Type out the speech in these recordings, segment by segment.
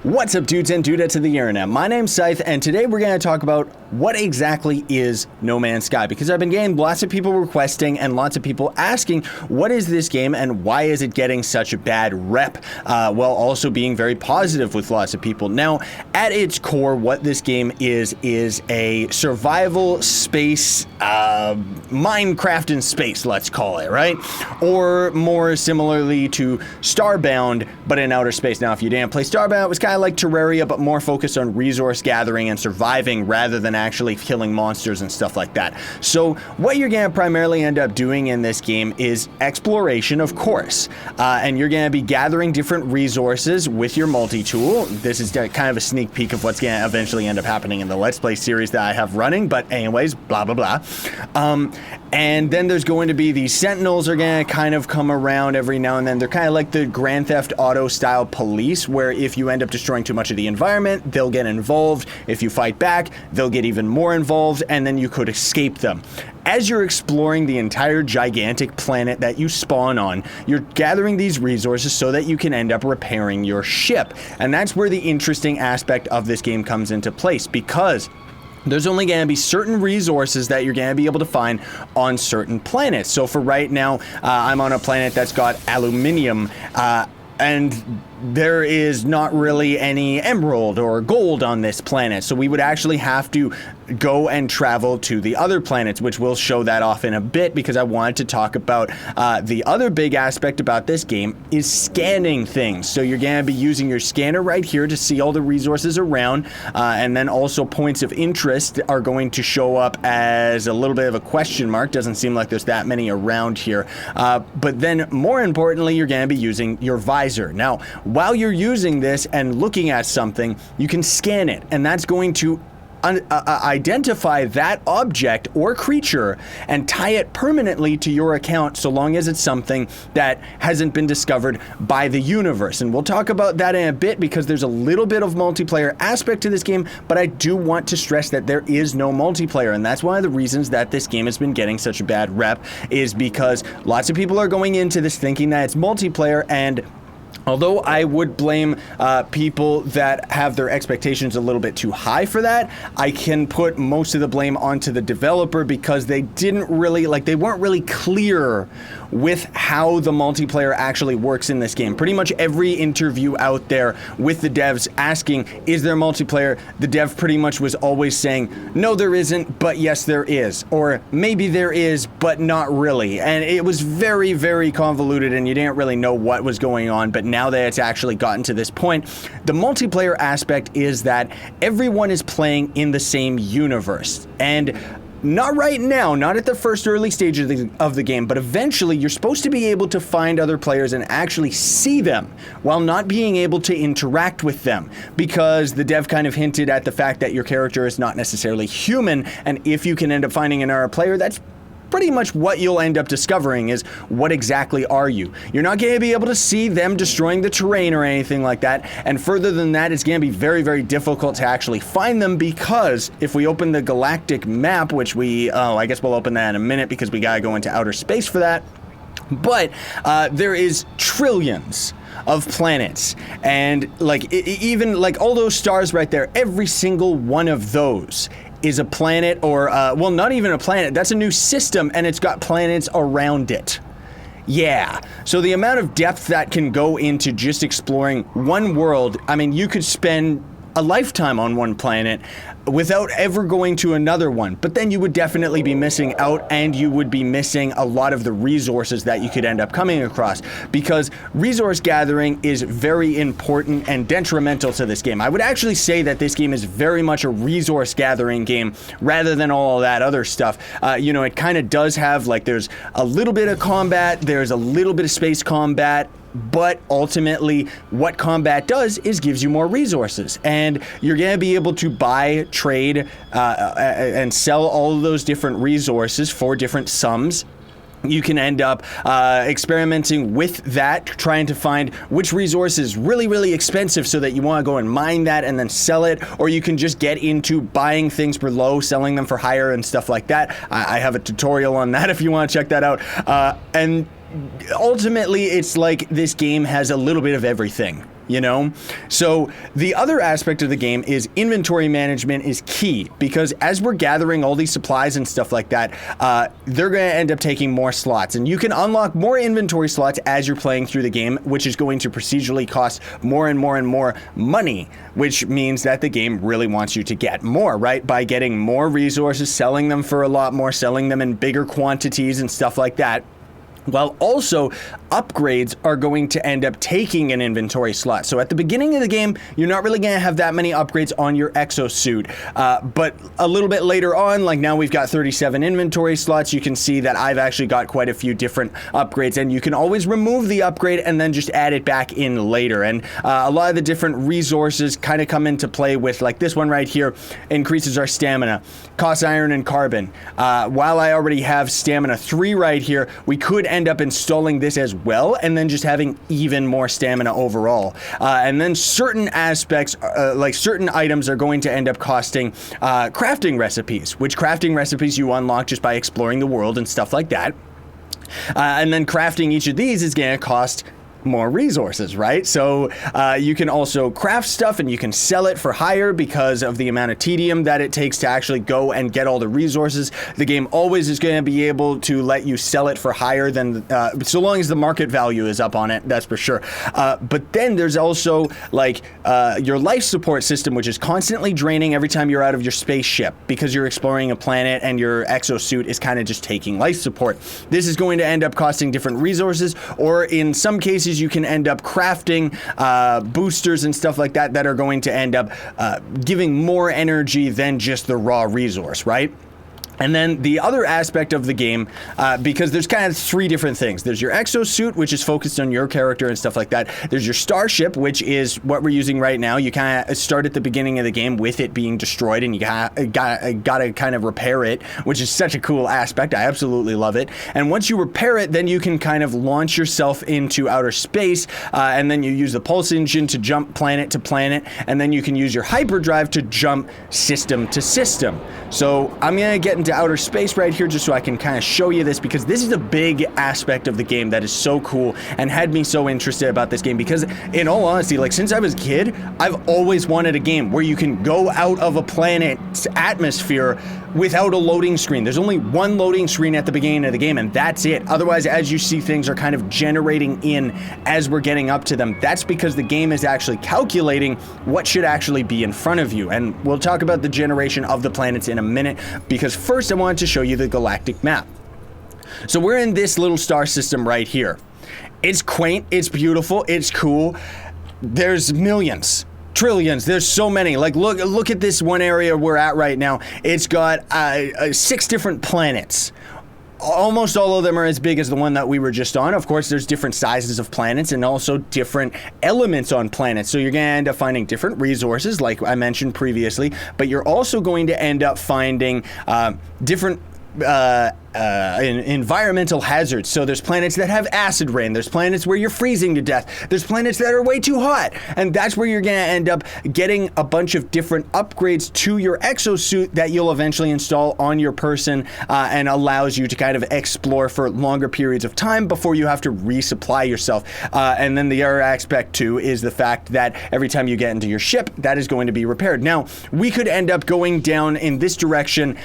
What's up, dudes and dudettes of the internet? My name's Scythe, and today we're going to talk about what exactly is No Man's Sky, because I've been getting lots of people requesting and lots of people asking, what is this game and why is it getting such a bad rep, while also being very positive with lots of people. Now, at its core, what this game is a survival space, Minecraft in space, let's call it, right? Or more similarly to Starbound, but in outer space. Now, if you didn't play Starbound, it was kind of like Terraria, but more focused on resource gathering and surviving rather than actually killing monsters and stuff like that. So what you're going to primarily end up doing in this game is exploration, of course, and you're going to be gathering different resources with your multi-tool. This is kind of a sneak peek of what's going to eventually end up happening in the Let's Play series that I have running, but anyways, blah, blah, blah. And then there's going to be these sentinels are going to kind of come around every now and then. They're kind of like the Grand Theft Auto style police, where if you end up destroying too much of the environment, they'll get involved. If you fight back, they'll get even more involved, and then you could escape them. As you're exploring the entire gigantic planet that you spawn on, you're gathering these resources so that you can end up repairing your ship. And that's where the interesting aspect of this game comes into place, because there's only going to be certain resources that you're going to be able to find on certain planets. So for right now, I'm on a planet that's got aluminium, and there is not really any emerald or gold on this planet. So we would actually have to go and travel to the other planets, which we'll show that off in a bit, because I wanted to talk about the other big aspect about this game is scanning things. So you're going to be using your scanner right here to see all the resources around, and then also points of interest are going to show up as a little bit of a question mark. Doesn't seem like there's that many around here. But then more importantly, you're going to be using your visor. Now, while you're using this and looking at something, you can scan it, and that's going to identify that object or creature and tie it permanently to your account, so long as it's something that hasn't been discovered by the universe. And we'll talk about that in a bit, because there's a little bit of multiplayer aspect to this game, but I do want to stress that there is no multiplayer, and that's one of the reasons that this game has been getting such a bad rep, is because lots of people are going into this thinking that it's multiplayer. And although I would blame people that have their expectations a little bit too high for that, I can put most of the blame onto the developer, because they didn't really, they weren't really clear with how the multiplayer actually works in this game. Pretty much every interview out there with the devs asking, is there multiplayer? The dev pretty much was always saying, no, there isn't, but yes, there is. Or maybe there is, but not really. And it was very, very convoluted, and you didn't really know what was going on. But now that it's actually gotten to this point, the multiplayer aspect is that everyone is playing in the same universe. And not right now, not at the first early stages of the game, but eventually you're supposed to be able to find other players and actually see them while not being able to interact with them, because the dev kind of hinted at the fact that your character is not necessarily human, and if you can end up finding another player, that's pretty much what you'll end up discovering is what exactly are you. You're not going to be able to see them destroying the terrain or anything like that, and further than that, it's going to be very, very difficult to actually find them, because if we open the galactic map, which I guess we'll open that in a minute because we gotta go into outer space for that, but there is trillions of planets, and even all those stars right there, every single one of those is a planet, or well, not even a planet, that's a new system, and it's got planets around it. Yeah, so the amount of depth that can go into just exploring one world, I mean, you could spend a lifetime on one planet without ever going to another one, but then you would definitely be missing out, and you would be missing a lot of the resources that you could end up coming across, because resource gathering is very important and detrimental to this game. I would actually say that this game is very much a resource gathering game rather than all of that other stuff. It kind of does have, there's a little bit of combat, there's a little bit of space combat, but ultimately what combat does is gives you more resources, and you're going to be able to buy, trade, and sell all of those different resources for different sums. You can end up experimenting with that, trying to find which resource is really, really expensive so that you want to go and mine that and then sell it, or you can just get into buying things for low, selling them for higher and stuff like that. I have a tutorial on that if you want to check that out. And ultimately, it's like this game has a little bit of everything. you know? So the other aspect of the game is inventory management is key, because as we're gathering all these supplies and stuff like that, they're going to end up taking more slots, and you can unlock more inventory slots as you're playing through the game, which is going to procedurally cost more and more and more money, which means that the game really wants you to get more, right? By getting more resources, selling them for a lot more, selling them in bigger quantities and stuff like that. While also upgrades are going to end up taking an inventory slot. So at the beginning of the game, you're not really going to have that many upgrades on your exosuit. But a little bit later on, like now we've got 37 inventory slots, you can see that I've actually got quite a few different upgrades, and you can always remove the upgrade and then just add it back in later. And a lot of the different resources kind of come into play with, like this one right here, increases our stamina, costs iron and carbon. While I already have stamina 3 right here, we could end up installing this as well, and then just having even more stamina overall. And then certain aspects, like certain items, are going to end up costing crafting recipes, which crafting recipes you unlock just by exploring the world and stuff like that. And then crafting each of these is going to cost more resources, right? So you can also craft stuff and you can sell it for higher because of the amount of tedium that it takes to actually go and get all the resources. The game always is going to be able to let you sell it for higher than so long as the market value is up on it, that's for sure. But then there's also like your life support system, which is constantly draining every time you're out of your spaceship because you're exploring a planet and your exosuit is kind of just taking life support. This is going to end up costing different resources, or in some cases you can end up crafting boosters and stuff like that that are going to end up giving more energy than just the raw resource, right? And then the other aspect of the game, because there's kind of 3 different things. There's your exosuit, which is focused on your character and stuff like that. There's your starship, which is what we're using right now. You kind of start at the beginning of the game with it being destroyed, and you got to kind of repair it, which is such a cool aspect. I absolutely love it. And once you repair it, then you can kind of launch yourself into outer space, and then you use the pulse engine to jump planet to planet, and then you can use your hyperdrive to jump system to system. So I'm going to get into outer space right here just so I can kind of show you this, because this is a big aspect of the game that is so cool and had me so interested about this game, because in all honesty, like since I was a kid, I've always wanted a game where you can go out of a planet's atmosphere without a loading screen. There's only one loading screen at the beginning of the game, and that's it. Otherwise, as you see, things are kind of generating in as we're getting up to them. That's because the game is actually calculating what should actually be in front of you. And we'll talk about the generation of the planets in a minute, because first I wanted to show you the galactic map. So we're in this little star system right here. It's quaint, it's beautiful, it's cool. There's millions, trillions, there's so many. Like look at this one area we're at right now. It's got 6 different planets. Almost all of them are as big as the one that we were just on. Of course, there's different sizes of planets and also different elements on planets. So you're going to end up finding different resources, like I mentioned previously, but you're also going to end up finding different environmental hazards. So there's planets that have acid rain, there's planets where you're freezing to death, there's planets that are way too hot, and that's where you're going to end up getting a bunch of different upgrades to your exosuit that you'll eventually install on your person, and allows you to kind of explore for longer periods of time before you have to resupply yourself. And then the other aspect too is the fact that every time you get into your ship, that is going to be repaired. Now, we could end up going down in this direction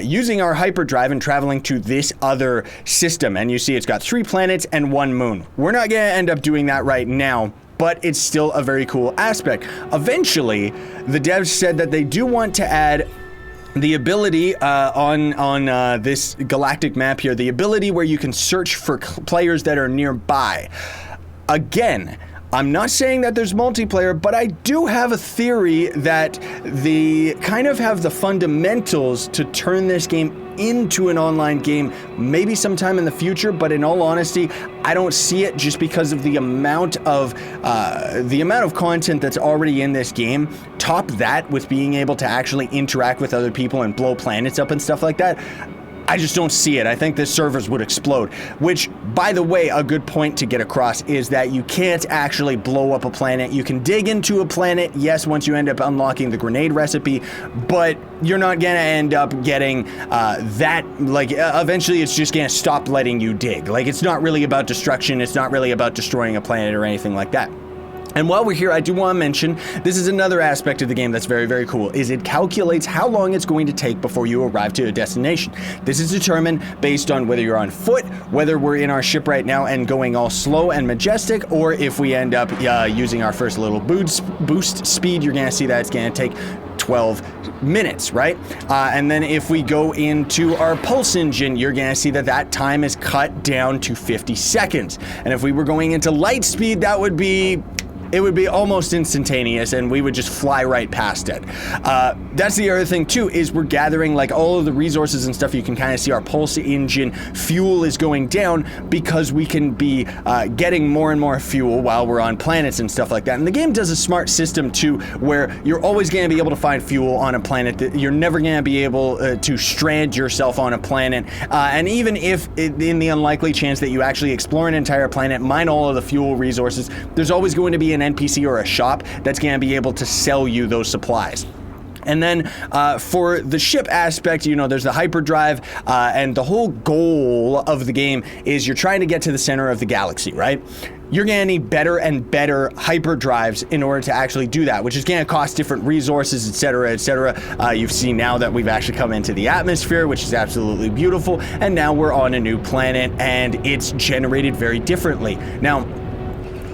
using our hyperdrive and traveling to this other system, and you see it's got 3 planets and 1 moon. We're not going to end up doing that right now, but it's still a very cool aspect. Eventually, the devs said that they do want to add the ability on this galactic map here, the ability where you can search for players that are nearby. Again, I'm not saying that there's multiplayer, but I do have a theory that they kind of have the fundamentals to turn this game into an online game, maybe sometime in the future, but in all honesty, I don't see it, just because of the amount of content that's already in this game. Top that with being able to actually interact with other people and blow planets up and stuff like that. I just don't see it. I think the servers would explode, which, by the way, a good point to get across is that you can't actually blow up a planet. You can dig into a planet, yes, once you end up unlocking the grenade recipe, but you're not going to end up getting eventually it's just going to stop letting you dig. Like, it's not really about destruction. It's not really about destroying a planet or anything like that. And while we're here, I do want to mention, this is another aspect of the game that's very, very cool, is it calculates how long it's going to take before you arrive to a destination. This is determined based on whether you're on foot, whether we're in our ship right now and going all slow and majestic, or if we end up using our first little boost speed, you're going to see that it's going to take 12 minutes, right? And then if we go into our pulse engine, you're going to see that that time is cut down to 50 seconds. And if we were going into light speed, that would be... it would be almost instantaneous and we would just fly right past it. That's the other thing too, is we're gathering like all of the resources and stuff. You can kind of see our pulse engine fuel is going down because we can be getting more and more fuel while we're on planets and stuff like that. And the game does a smart system too, where you're always going to be able to find fuel on a planet. You're never going to be able to strand yourself on a planet. And even if in the unlikely chance that you actually explore an entire planet, mine all of the fuel resources, there's always going to be an NPC or a shop that's going to be able to sell you those supplies. And then for the ship aspect, you know, there's the hyperdrive, and the whole goal of the game is you're trying to get to the center of the galaxy, right? You're going to need better and better hyperdrives in order to actually do that, which is going to cost different resources, etc., etc. You've seen now that we've actually come into the atmosphere, which is absolutely beautiful, and now we're on a new planet, and it's generated very differently. Now,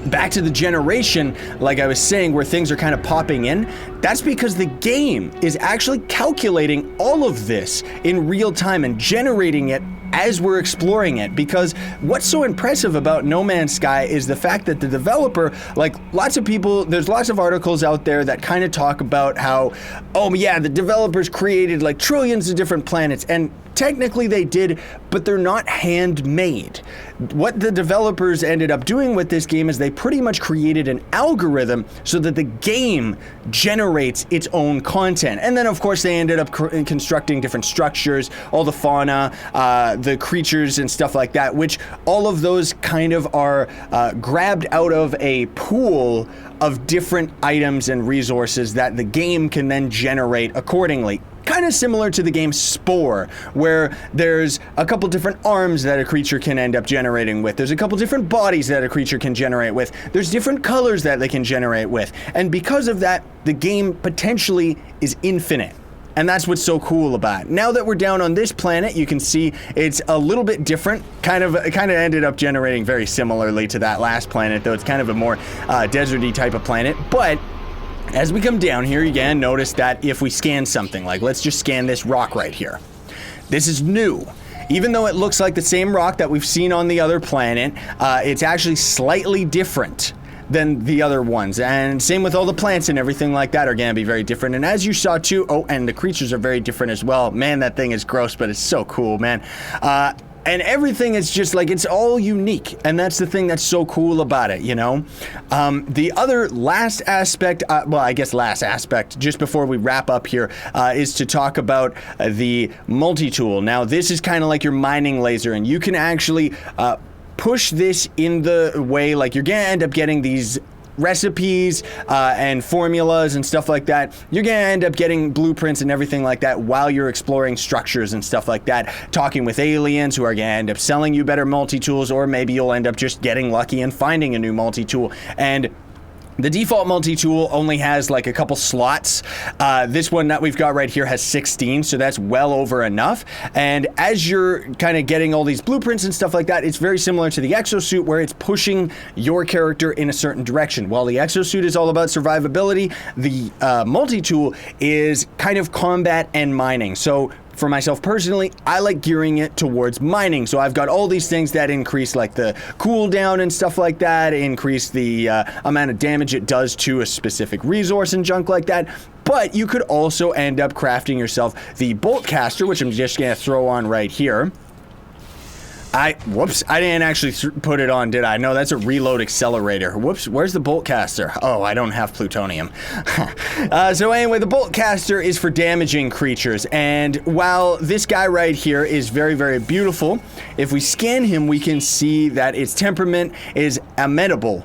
back to the generation, like I was saying, where things are kind of popping in, that's because the game is actually calculating all of this in real time and generating it as we're exploring it. Because what's so impressive about No Man's Sky is the fact that the developer, like lots of people, there's lots of articles out there that kind of talk about how, oh yeah, the developers created like trillions of different planets, and technically they did, but they're not handmade. What the developers ended up doing with this game is they pretty much created an algorithm so that the game generates its own content. And then of course they ended up constructing different structures, all the fauna, the creatures and stuff like that, which all of those kind of are grabbed out of a pool of different items and resources that the game can then generate accordingly. Kind of similar to the game Spore, where there's a couple different arms that a creature can end up generating with. There's a couple different bodies that a creature can generate with. There's different colors that they can generate with. And because of that, the game potentially is infinite. And that's what's so cool about it. Now that we're down on this planet, you can see it's a little bit different. It kind of ended up generating very similarly to that last planet, though it's kind of a more deserty type of planet. But as we come down here, you can notice that if we scan something, like let's just scan this rock right here. This is new. Even though it looks like the same rock that we've seen on the other planet, it's actually slightly different than the other ones. And same with all the plants and everything like that are going to be very different. And as you saw too, oh, and the creatures are very different as well. Man, that thing is gross, but it's so cool, man. And everything is just like, it's all unique. And that's the thing that's so cool about it, you know? The other last aspect, well, I guess last aspect, just before we wrap up here, is to talk about the multi-tool. Now, this is kind of like your mining laser, and you can actually push this in the way, like you're going to end up getting these recipes and formulas and stuff like that. You're gonna end up getting blueprints and everything like that while you're exploring structures and stuff like that, talking with aliens who are gonna end up selling you better multi-tools, or maybe you'll end up just getting lucky and finding a new multi-tool. And the default multi-tool only has like a couple slots. This one that we've got right here has 16, so that's well over enough. And as you're kind of getting all these blueprints and stuff like that, it's very similar to the exosuit, where it's pushing your character in a certain direction. While the exosuit is all about survivability, the multi-tool is kind of combat and mining. So for myself personally, I like gearing it towards mining. So I've got all these things that increase like the cooldown and stuff like that, increase the amount of damage it does to a specific resource and junk like that. But you could also end up crafting yourself the bolt caster, which I'm just gonna throw on right here. Whoops, I didn't actually put it on, did I? No, that's a reload accelerator. Whoops, where's the bolt caster? Oh, I don't have plutonium. So anyway, the bolt caster is for damaging creatures. And while this guy right here is very, very beautiful, if we scan him, we can see that its temperament is amenable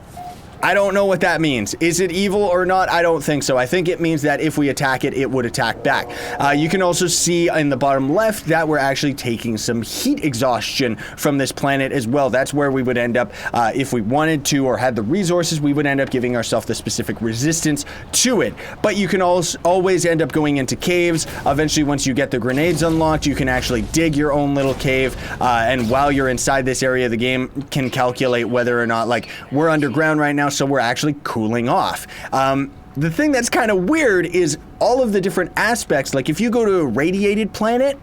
I don't know what that means. Is it evil or not? I don't think so. I think it means that if we attack it, it would attack back. You can also see in the bottom left that we're actually taking some heat exhaustion from this planet as well. That's where we would end up, if we wanted to or had the resources, we would end up giving ourselves the specific resistance to it. But you can also always end up going into caves. Eventually, once you get the grenades unlocked, you can actually dig your own little cave. And while you're inside this area, the game can calculate whether or not, like, we're underground right now, so we're actually cooling off. The thing that's kind of weird is all of the different aspects. Like, if you go to a radiated planet,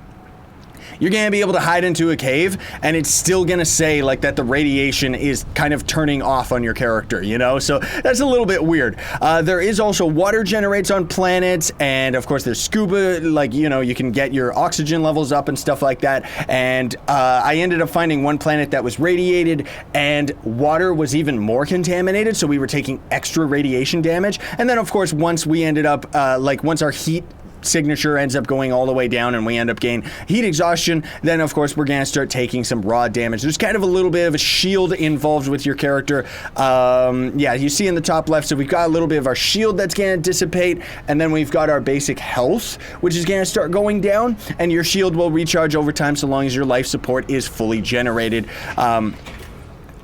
you're going to be able to hide into a cave, and it's still going to say, like, that the radiation is kind of turning off on your character, you know? So that's a little bit weird. There is also water generates on planets, and of course there's scuba, like, you know, you can get your oxygen levels up and stuff like that. And I ended up finding one planet that was radiated, and water was even more contaminated, so we were taking extra radiation damage. And then, of course, once we ended up, once our heat signature ends up going all the way down and we end up getting heat exhaustion, then of course we're going to start taking some raw damage. There's kind of a little bit of a shield involved with your character. Yeah, you see in the top left, so we've got a little bit of our shield that's going to dissipate, and then we've got our basic health, which is going to start going down, and your shield will recharge over time so long as your life support is fully generated.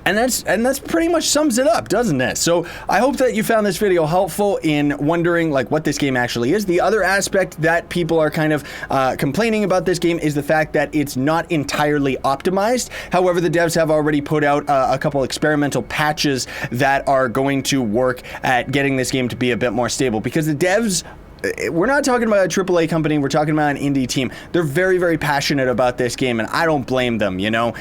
And that's pretty much sums it up, doesn't it? So I hope that you found this video helpful in wondering, like, what this game actually is. The other aspect that people are kind of complaining about this game is the fact that it's not entirely optimized. However, the devs have already put out a couple experimental patches that are going to work at getting this game to be a bit more stable, because the devs, we're not talking about a AAA company, we're talking about an indie team. They're very, very passionate about this game, and I don't blame them, you know?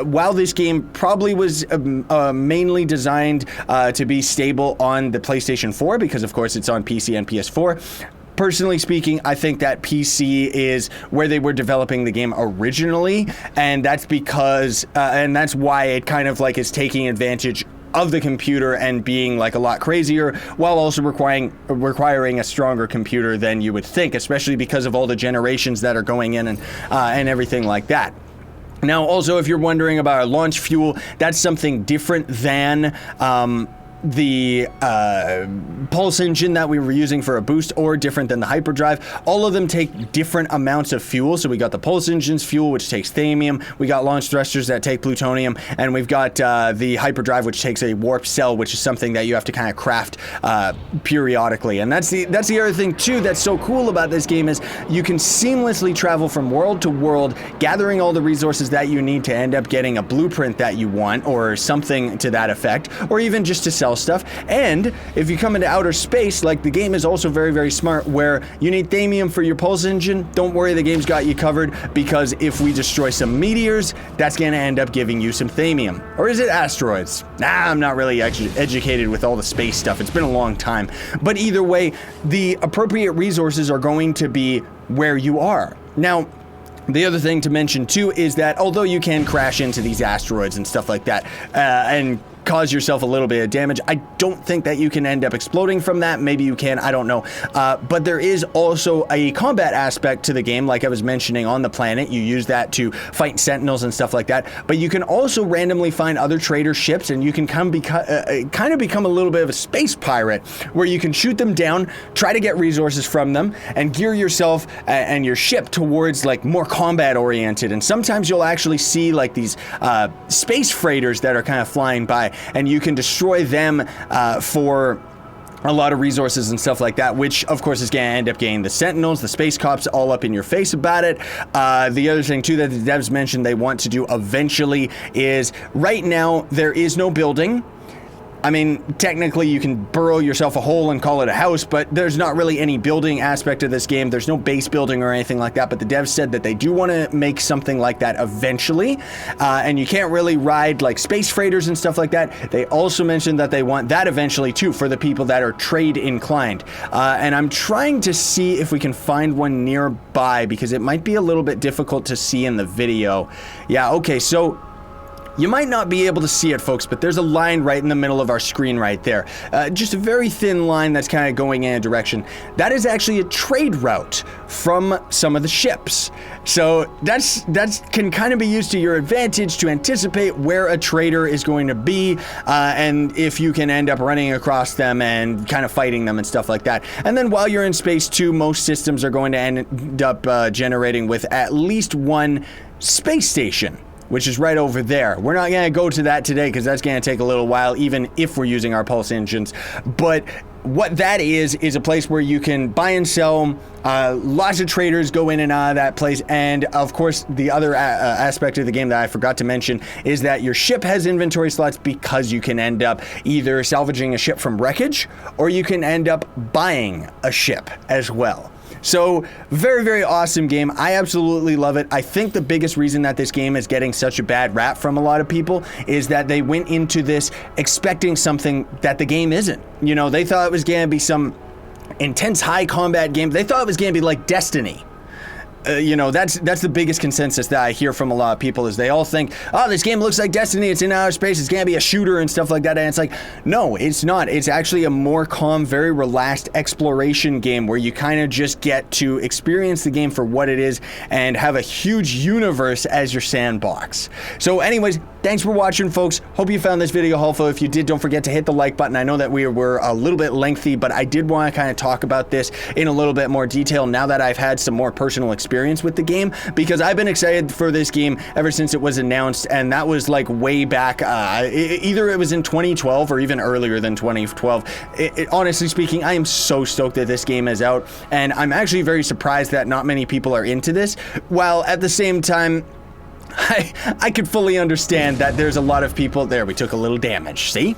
While this game probably was mainly designed to be stable on the PlayStation 4, because of course it's on PC and PS4, personally speaking, I think that PC is where they were developing the game originally, and that's because, and that's why it kind of like is taking advantage of the computer and being like a lot crazier, while also requiring a stronger computer than you would think, especially because of all the generations that are going in and everything like that. Now, also, if you're wondering about our launch fuel, that's something different than the pulse engine that we were using for a boost, or different than the hyperdrive. All of them take different amounts of fuel. So we got the pulse engine's fuel, which takes thamium. We got launch thrusters that take plutonium, and we've got the hyperdrive, which takes a warp cell, which is something that you have to kind of craft periodically. And that's the other thing too that's so cool about this game, is you can seamlessly travel from world to world, gathering all the resources that you need to end up getting a blueprint that you want, or something to that effect, or even just to sell stuff. And if you come into outer space, like, the game is also very, very smart, where you need thamium for your pulse engine. Don't worry, the game's got you covered, because if we destroy some meteors, that's going to end up giving you some thamium. Or is it asteroids? Nah, I'm not really educated with all the space stuff. It's been a long time. But either way, the appropriate resources are going to be where you are. Now, the other thing to mention too is that although you can crash into these asteroids and stuff like that, and cause yourself a little bit of damage, I don't think that you can end up exploding from that. Maybe you can, I don't know. But there is also a combat aspect to the game, like I was mentioning on the planet. You use that to fight sentinels and stuff like that. But you can also randomly find other trader ships, and you can kind of become a little bit of a space pirate, where you can shoot them down, try to get resources from them, and gear yourself and your ship towards, like, more combat oriented. And sometimes you'll actually see, like, these space freighters that are kind of flying by, and you can destroy them for a lot of resources and stuff like that, which of course is going to end up getting the sentinels, the space cops all up in your face about it. The other thing too that the devs mentioned they want to do eventually is, right now there is no building. I mean, technically you can burrow yourself a hole and call it a house, but there's not really any building aspect of this game. There's no base building or anything like that, but the devs said that they do want to make something like that eventually, and you can't really ride, like, space freighters and stuff like that. They also mentioned that they want that eventually too, for the people that are trade inclined, and I'm trying to see if we can find one nearby, because it might be a little bit difficult to see in the video. Yeah, okay, so You might not be able to see it, folks, but there's a line right in the middle of our screen right there. Just a very thin line that's kind of going in a direction. That is actually a trade route from some of the ships. So that can kind of be used to your advantage to anticipate where a trader is going to be, and if you can end up running across them and kind of fighting them and stuff like that. And then while you're in space too, most systems are going to end up generating with at least one space station, which is right over there. We're not going to go to that today because that's going to take a little while, even if we're using our pulse engines. But what that is a place where you can buy and sell. Lots of traders go in and out of that place. And of course, the other aspect of the game that I forgot to mention is that your ship has inventory slots because you can end up either salvaging a ship from wreckage or you can end up buying a ship as well. So, very, very awesome game. I absolutely love it. I think the biggest reason that this game is getting such a bad rap from a lot of people is that they went into this expecting something that the game isn't. You know, they thought it was going to be some intense high combat game. They thought it was going to be like Destiny. You know, that's the biggest consensus that I hear from a lot of people is they all think, oh, this game looks like Destiny, it's in outer space, it's gonna be a shooter and stuff like that, and it's like, no, it's not. It's actually a more calm, very relaxed exploration game where you kind of just get to experience the game for what it is and have a huge universe as your sandbox. So anyways, thanks for watching, folks. Hope you found this video helpful. If you did, don't forget to hit the like button. I know that we were a little bit lengthy, but I did want to kind of talk about this in a little bit more detail now that I've had some more personal experience with the game, because I've been excited for this game ever since it was announced, and that was like way back, either it was in 2012 or even earlier than 2012. Honestly speaking, I am so stoked that this game is out, and I'm actually very surprised that not many people are into this, while at the same time, I could fully understand that there's a lot of people there. We took a little damage. See?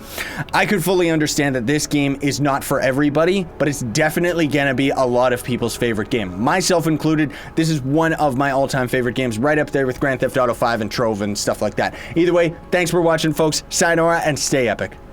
I could fully understand that this game is not for everybody, but it's definitely gonna be a lot of people's favorite game. Myself included, this is one of my all-time favorite games, right up there with Grand Theft Auto 5 and Trove and stuff like that. Either way, thanks for watching, folks. Sayonara and stay epic.